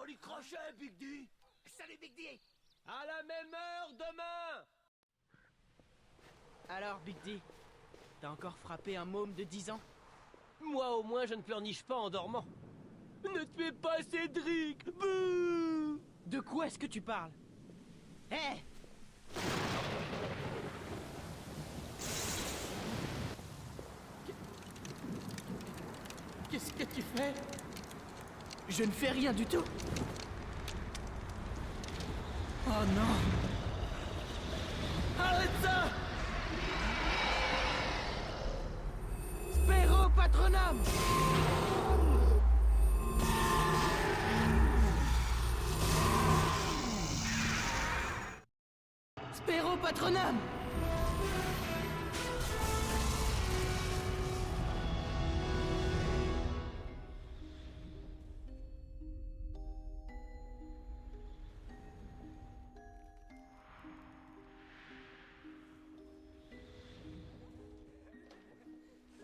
Joli crochet, Big D. Salut Big D. À la même heure demain. Alors, Big D, t'as encore frappé un môme de 10 ans? Moi au moins je ne pleurniche pas en dormant. Ne tuez pas Cédric. Bouh. De quoi est-ce que tu parles? Hé! Qu'est-ce que tu fais? Je ne fais rien du tout. Oh non! Arrête ça! Spero Patronum! Spero Patronum!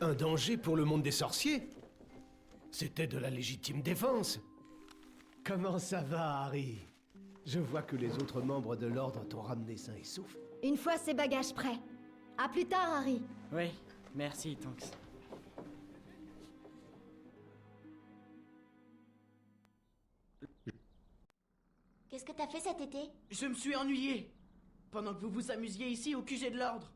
Un danger pour le monde des sorciers? C'était de la légitime défense. Comment ça va, Harry? Je vois que les autres membres de l'ordre t'ont ramené sain et sauf. Une fois ces bagages prêts. À plus tard, Harry. Oui, merci, Tonks. Qu'est-ce que t'as fait cet été? Je me suis ennuyé pendant que vous vous amusiez ici au QG de l'ordre.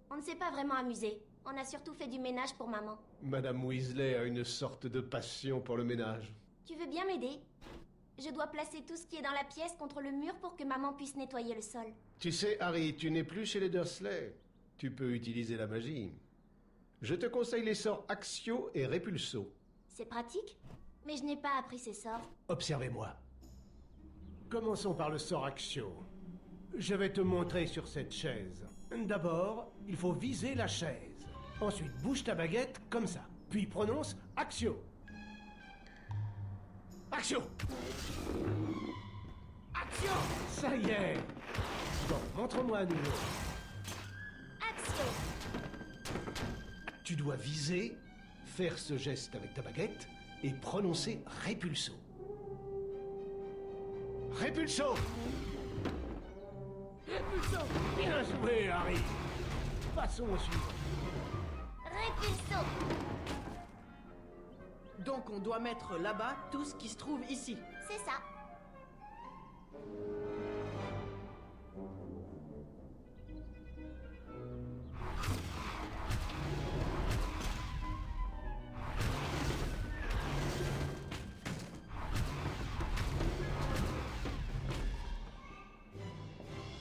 On ne s'est pas vraiment amusé. On a surtout fait du ménage pour maman. Madame Weasley a une sorte de passion pour le ménage. Tu veux bien m'aider? Je dois placer tout ce qui est dans la pièce contre le mur pour que maman puisse nettoyer le sol. Tu sais, Harry, tu n'es plus chez les Dursley. Tu peux utiliser la magie. Je te conseille les sorts Accio et Repulso. C'est pratique? Mais je n'ai pas appris ces sorts. Observez-moi. Commençons par le sort Accio. Je vais te montrer sur cette chaise. D'abord, il faut viser la chaise. Ensuite, bouge ta baguette comme ça. Puis prononce Accio. Accio! Action! Ça y est! Bon, montre-moi à nouveau. Action! Tu dois viser, faire ce geste avec ta baguette et prononcer Repulso. Repulso! Repulso! Bien joué, Harry! Passons au suivant. Repulso! Donc on doit mettre là-bas tout ce qui se trouve ici. C'est ça.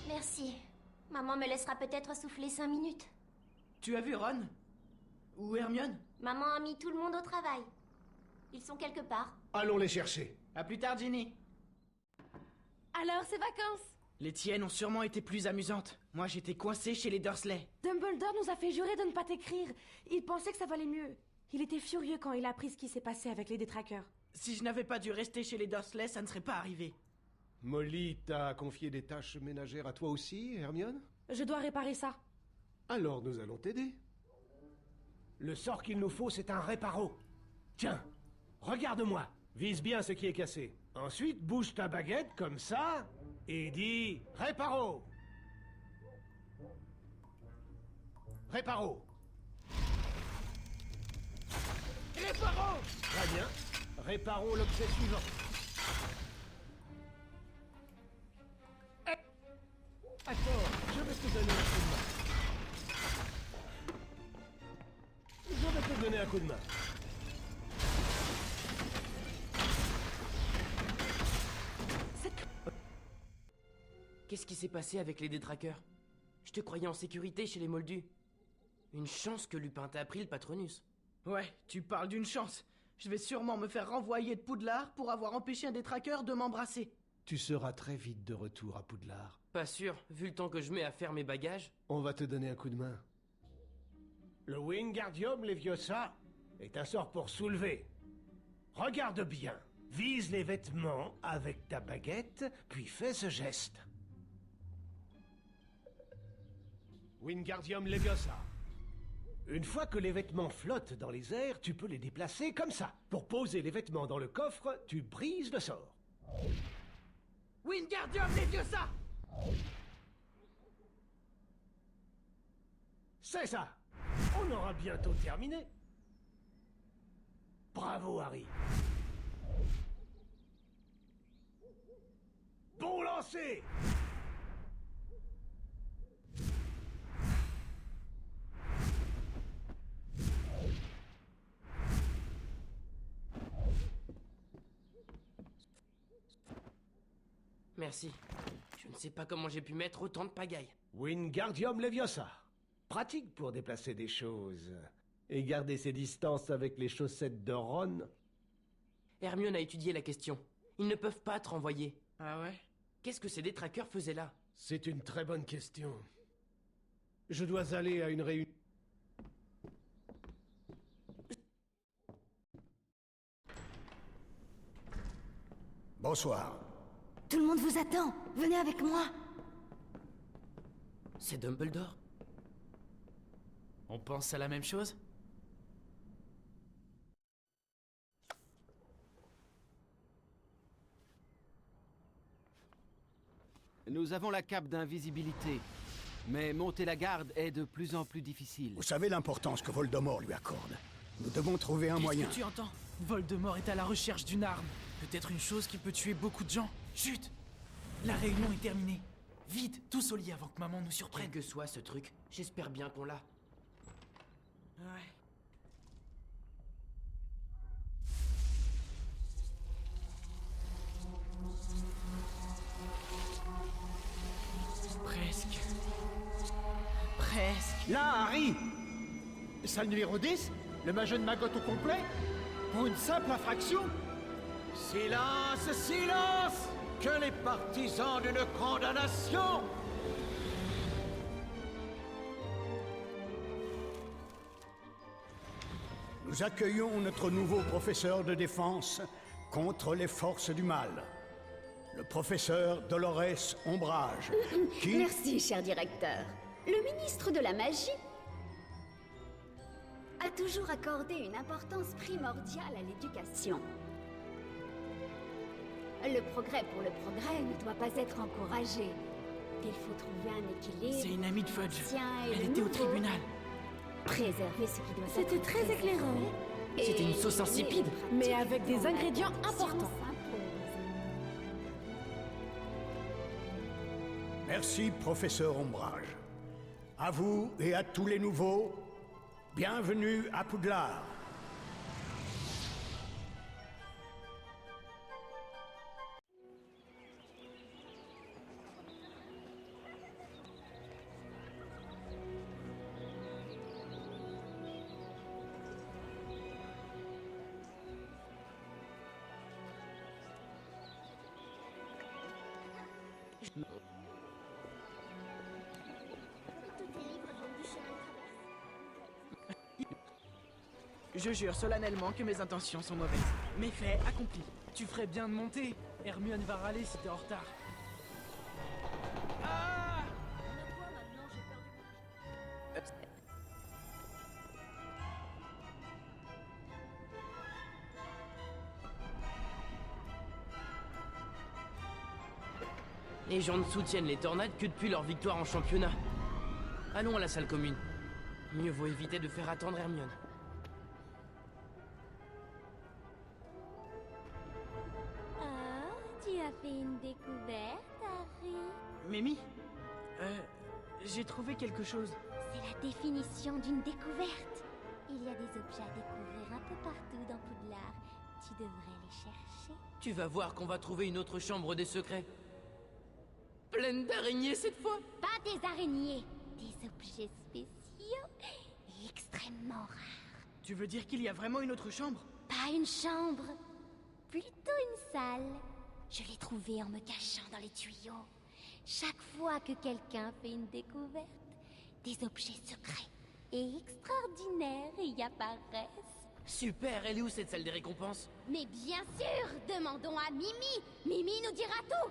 Merci. Maman me laissera peut-être souffler 5 minutes. Tu as vu Ron? Ou Hermione? Maman a mis tout le monde au travail. Ils sont quelque part. Allons les chercher. À plus tard, Ginny. Alors, ces vacances? Les tiennes ont sûrement été plus amusantes. Moi, j'étais coincé chez les Dursley. Dumbledore nous a fait jurer de ne pas t'écrire. Il pensait que ça valait mieux. Il était furieux quand il a appris ce qui s'est passé avec les détraqueurs. Si je n'avais pas dû rester chez les Dursley, ça ne serait pas arrivé. Molly t'a confié des tâches ménagères à toi aussi, Hermione? Je dois réparer ça. Alors nous allons t'aider. Le sort qu'il nous faut, c'est un réparo. Tiens, regarde-moi. Vise bien ce qui est cassé. Ensuite, bouge ta baguette comme ça et dis réparo. Réparo. Réparo. Très bien. Réparons l'objet suivant. Attends, je vais te donner un coup de main. Je vais te donner un coup de main. Qu'est-ce qui s'est passé avec les détraqueurs? Je te croyais en sécurité chez les Moldus. Une chance que Lupin t'a appris le Patronus. Ouais, tu parles d'une chance. Je vais sûrement me faire renvoyer de Poudlard pour avoir empêché un détraqueur de m'embrasser. Tu seras très vite de retour à Poudlard. Pas sûr, vu le temps que je mets à faire mes bagages. On va te donner un coup de main. Le Wingardium Leviosa est un sort pour soulever. Regarde bien. Vise les vêtements avec ta baguette, puis fais ce geste. Wingardium Leviosa. Une fois que les vêtements flottent dans les airs, tu peux les déplacer comme ça. Pour poser les vêtements dans le coffre, tu brises le sort. Wingardium Leviosa! C'est ça! On aura bientôt terminé. Bravo, Harry. Bon lancer! Merci. Je ne sais pas comment j'ai pu mettre autant de pagaille. Wingardium Leviosa. Pratique pour déplacer des choses. Et garder ses distances avec les chaussettes de Ron. Hermione a étudié la question. Ils ne peuvent pas te renvoyer. Ah ouais? Qu'est-ce que ces détraqueurs faisaient là? C'est une très bonne question. Je dois aller à une réunion. Bonsoir. Tout le monde vous attend. Venez avec moi. C'est Dumbledore? On pense à la même chose? Nous avons la cape d'invisibilité, mais monter la garde est de plus en plus difficile. Vous savez l'importance que Voldemort lui accorde. Nous devons trouver un moyen. Qu'est-ce que tu entends? Voldemort est à la recherche d'une arme. Peut-être une chose qui peut tuer beaucoup de gens. Chut! La réunion est terminée. Vite, tous au lit avant que maman nous surprenne. Quel que soit ce truc, j'espère bien qu'on l'a. Ouais. Presque. Presque. Là, Harry! Salle numéro 10? Le majeur de Maggot au complet? Pour une simple infraction? Silence, silence! Que les partisans d'une condamnation! Nous accueillons notre nouveau professeur de défense contre les forces du mal. Le professeur Dolores Ombrage, qui... Merci, cher directeur. Le ministre de la Magie a toujours accordé une importance primordiale à l'éducation. Le progrès pour le progrès ne doit pas être encouragé. Il faut trouver un équilibre. C'est une amie de Fudge. L'ancien et Elle le était au nouveau. tribunal. Préserver ce qui doit être C'était très préservé. éclairant. Et C'était une sauce insipide, les mais pratiques avec des dont ingrédients la science importants. s'impose. Merci, professeur Ombrage. À vous et à tous les nouveaux, bienvenue à Poudlard. Je jure solennellement que mes intentions sont mauvaises. Mes faits accomplis. Tu ferais bien de monter. Hermione va râler si t'es en retard. Les gens ne soutiennent les tornades que depuis leur victoire en championnat. Allons à la salle commune. Mieux vaut éviter de faire attendre Hermione. Ah, tu as fait une découverte, Harry. Mimi? J'ai trouvé quelque chose. C'est la définition d'une découverte. Il y a des objets à découvrir un peu partout dans Poudlard. Tu devrais les chercher. Tu vas voir qu'on va trouver une autre chambre des secrets. Pleine d'araignées cette fois. Pas des araignées, des objets spéciaux et extrêmement rares. Tu veux dire qu'il y a vraiment une autre chambre? Pas une chambre, plutôt une salle. Je l'ai trouvée en me cachant dans les tuyaux. Chaque fois que quelqu'un fait une découverte, des objets secrets et extraordinaires y apparaissent. Super, elle est où cette salle des récompenses? Mais bien sûr, demandons à Mimi. Mimi nous dira tout.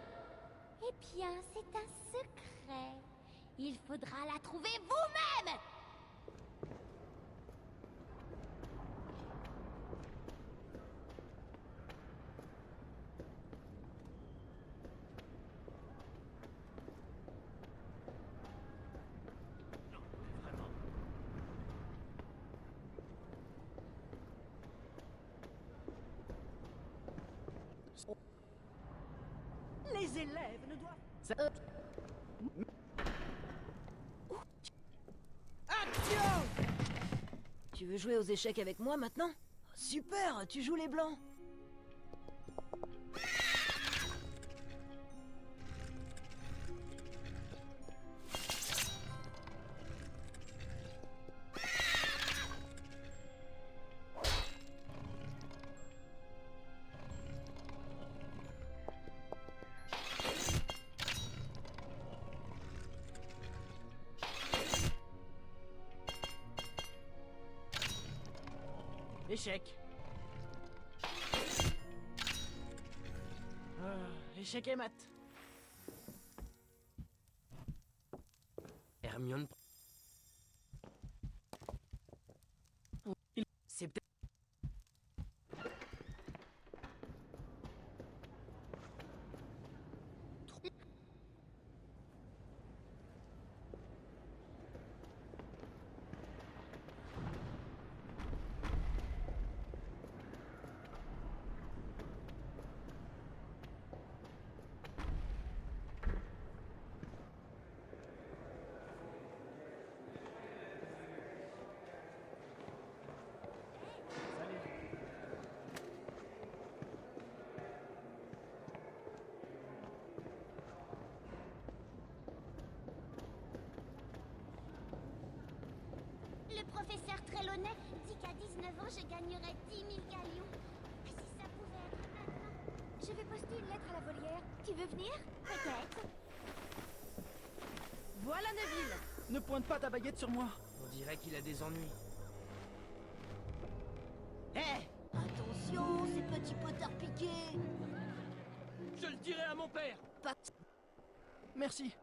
Eh bien, c'est un secret. Il faudra la trouver vous-même. Les élèves ne doivent... Action! Tu veux jouer aux échecs avec moi maintenant? Super, tu joues les blancs. Échec. Échec et mat. Hermione... C'est peut-être... Le professeur Trelawney dit qu'à 19 ans, je gagnerais 10 000 galions. Et si ça pouvait être maintenant? Je vais poster une lettre à la volière. Tu veux venir? Peut-être. Voilà Neville. Ne pointe pas ta baguette sur moi. On dirait qu'il a des ennuis. Hé! Attention, ces petits potards piqués! Je le dirai à mon père. Merci.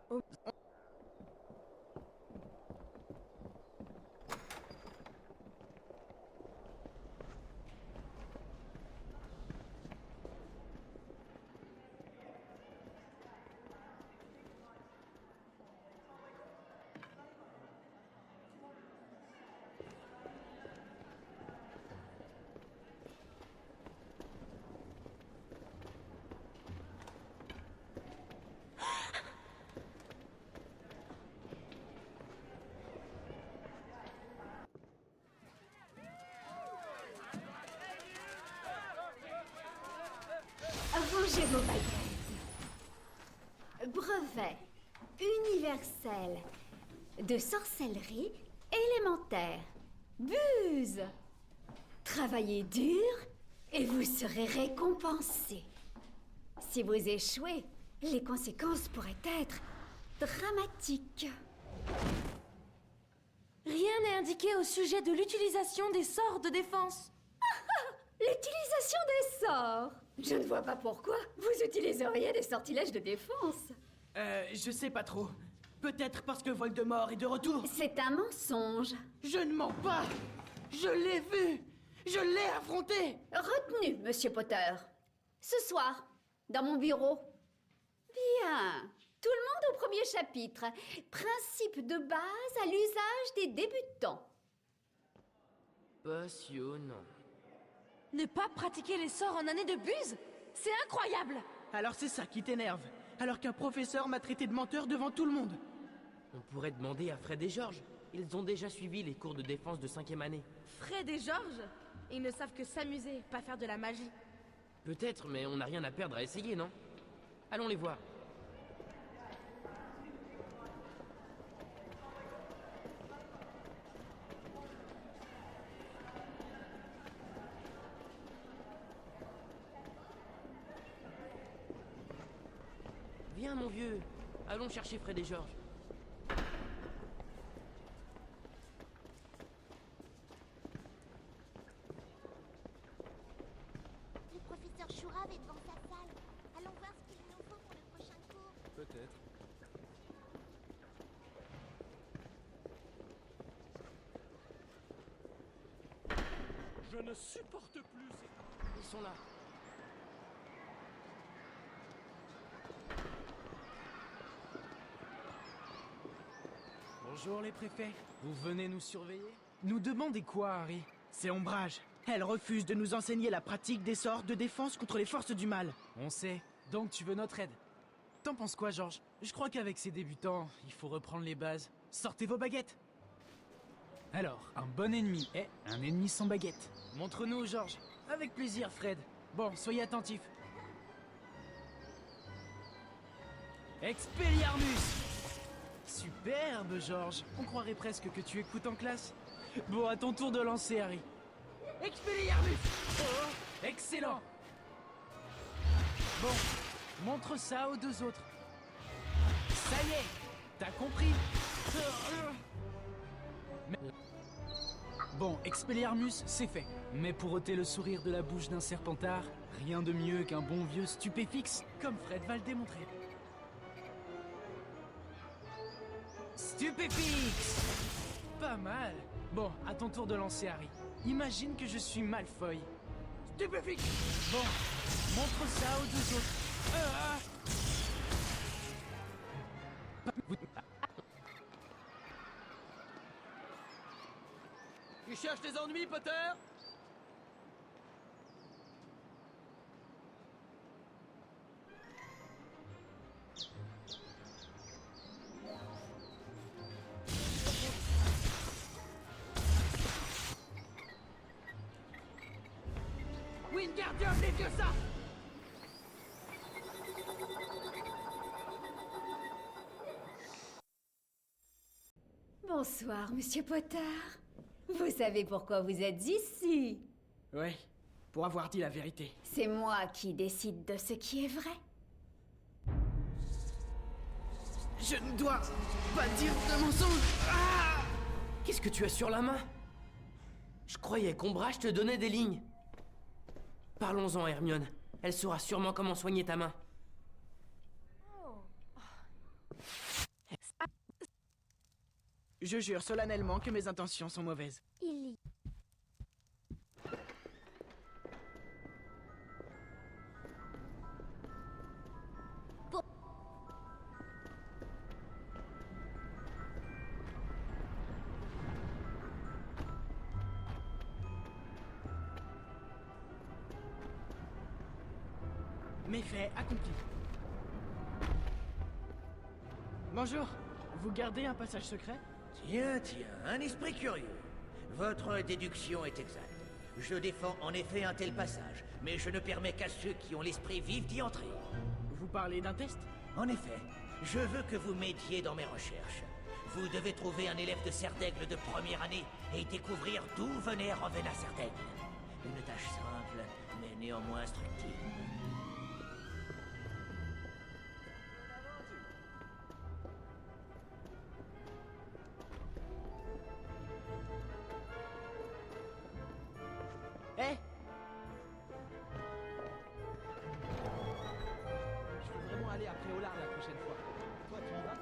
Rangez vos baguettes. Brevet universel de sorcellerie élémentaire. Buse. Travaillez dur et vous serez récompensé. Si vous échouez, les conséquences pourraient être dramatiques. Rien n'est indiqué au sujet de l'utilisation des sorts de défense. L'utilisation des sorts. Je ne vois pas pourquoi vous utiliseriez des sortilèges de défense. Je sais pas trop. Peut-être parce que Voldemort est de retour. C'est un mensonge. Je ne mens pas. Je l'ai vu. Je l'ai affronté. Retenu, Monsieur Potter. Ce soir, dans mon bureau. Bien. Tout le monde au premier chapitre. Principe de base à l'usage des débutants. Passionnant. Ne pas pratiquer les sorts en année de buse? C'est incroyable! Alors c'est ça qui t'énerve. Alors qu'un professeur m'a traité de menteur devant tout le monde. On pourrait demander à Fred et George. Ils ont déjà suivi les cours de défense de 5e année. Fred et George? Ils ne savent que s'amuser, pas faire de la magie. Peut-être, mais on n'a rien à perdre à essayer, non? Allons les voir. Viens, mon vieux. Allons chercher Fred et George. Le professeur Chourave est devant sa salle. Allons voir ce qu'il nous faut pour le prochain cours. Peut-être. Je ne supporte plus ces... Ils sont là. Bonjour les préfets. Vous venez nous surveiller? Nous demandez quoi, Harry? C'est Ombrage. Elle refuse de nous enseigner la pratique des sorts de défense contre les forces du mal. On sait, donc tu veux notre aide. T'en penses quoi, Georges? Je crois qu'avec ces débutants, il faut reprendre les bases. Sortez vos baguettes. Alors, un bon ennemi est un ennemi sans baguette. Montre-nous, Georges. Avec plaisir, Fred. Bon, soyez attentifs. Expelliarmus! Superbe, Georges. On croirait presque que tu écoutes en classe. Bon, à ton tour de lancer, Harry. Expelliarmus! Oh, excellent! Bon, montre ça aux deux autres. Ça y est, t'as compris? Bon, Expelliarmus, c'est fait. Mais pour ôter le sourire de la bouche d'un serpentard, rien de mieux qu'un bon vieux stupéfixe, comme Fred va le démontrer. Stupéfixe! Pas mal. Bon, à ton tour de lancer, Harry. Imagine que je suis Malfoy. Stupéfixe! Bon, montre ça aux deux autres. Tu cherches tes ennuis, Potter? Wingardium Leviosa! Bonsoir, Monsieur Potter. Vous savez pourquoi vous êtes ici? Ouais, pour avoir dit la vérité. C'est moi qui décide de ce qui est vrai. Je ne dois pas dire de mensonge. Ah! Qu'est-ce que tu as sur la main? Je croyais qu'Ombrage te donnait des lignes. Parlons-en, Hermione. Elle saura sûrement comment soigner ta main. Je jure solennellement que mes intentions sont mauvaises. Il... Méfait accompli. Bonjour. Vous gardez un passage secret? Tiens, un esprit curieux. Votre déduction est exacte. Je défends en effet un tel passage, mais je ne permets qu'à ceux qui ont l'esprit vif d'y entrer. Vous parlez d'un test? En effet, je veux que vous m'aidiez dans mes recherches. Vous devez trouver un élève de Serdaigle de première année et découvrir d'où venait Rowena Serdaigle. Une tâche simple, mais néanmoins instructive. Eh! Je veux vraiment aller à Préolard la prochaine fois. Toi, tu y vas?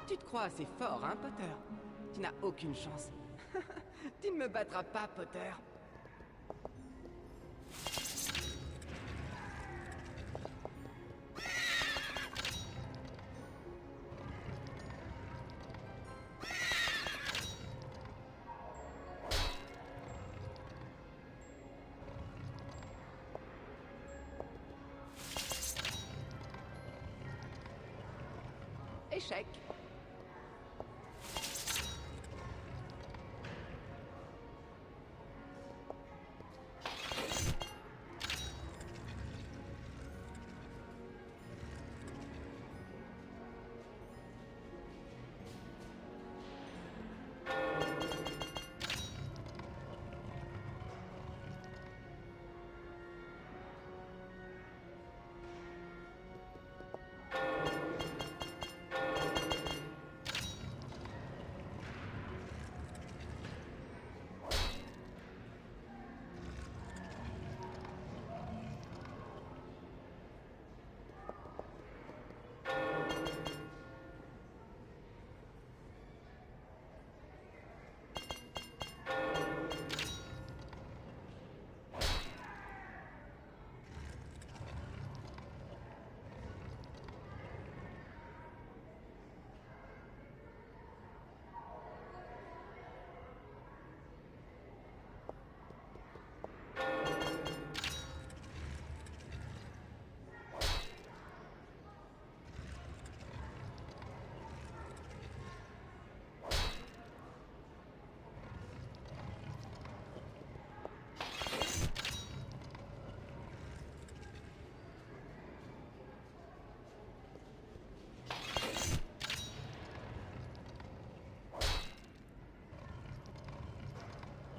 Tu te crois assez fort, hein, Potter? Tu n'as aucune chance. Tu ne me battras pas, Potter. Échec.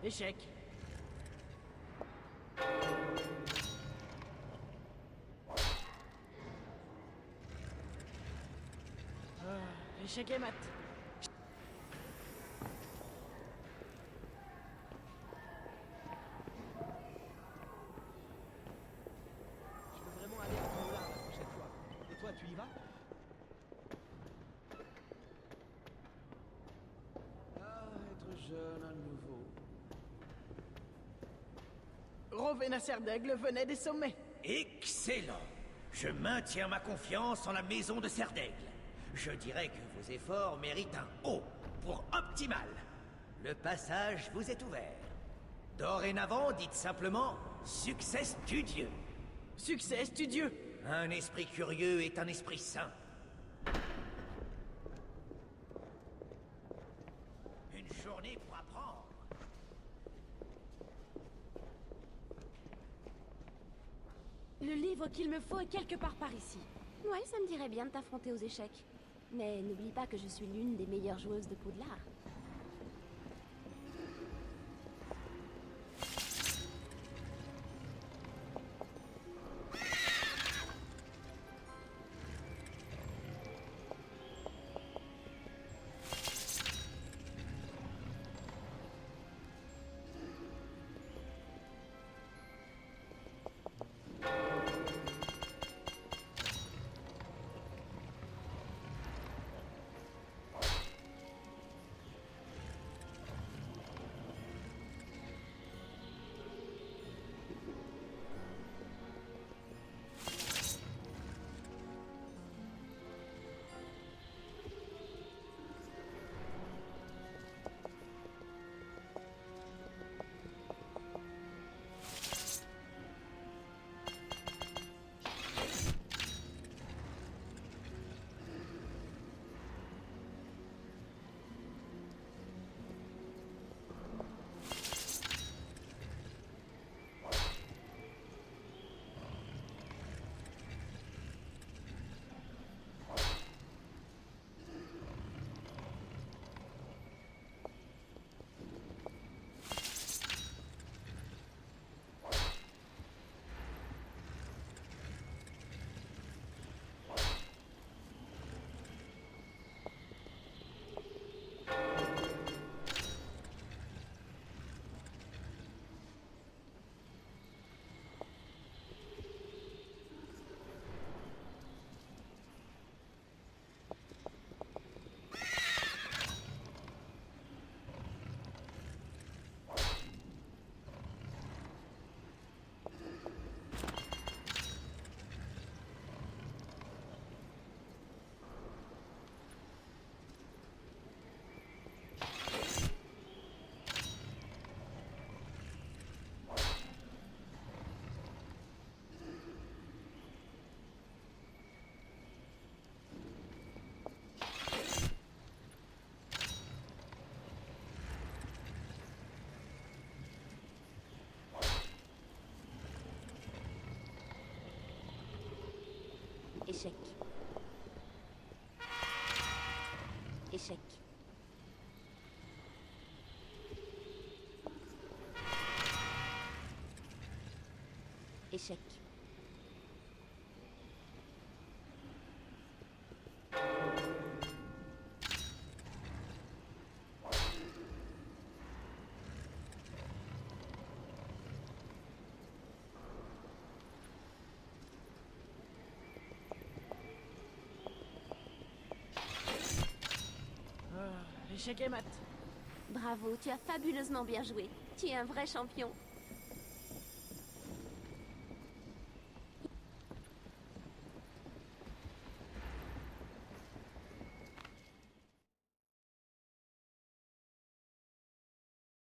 Échec. Échec et mat. Je veux vraiment aller à Poudlard la prochaine fois. Et toi, tu y vas? Ah, être jeune à nouveau. Rowena Serdaigle venait des sommets. Excellent! Je maintiens ma confiance en la maison de Serdaigle. Je dirais que vos efforts méritent un O pour optimal. Le passage vous est ouvert. Dorénavant, dites simplement succès studieux. Succès studieux. Un esprit curieux est un esprit sain. Une journée pour apprendre. Le livre qu'il me faut est quelque part par ici. Ouais, ça me dirait bien de t'affronter aux échecs. Mais n'oublie pas que je suis l'une des meilleures joueuses de Poudlard. Échec. Échec. Échec. Échec et mat. Bravo, tu as fabuleusement bien joué. Tu es un vrai champion.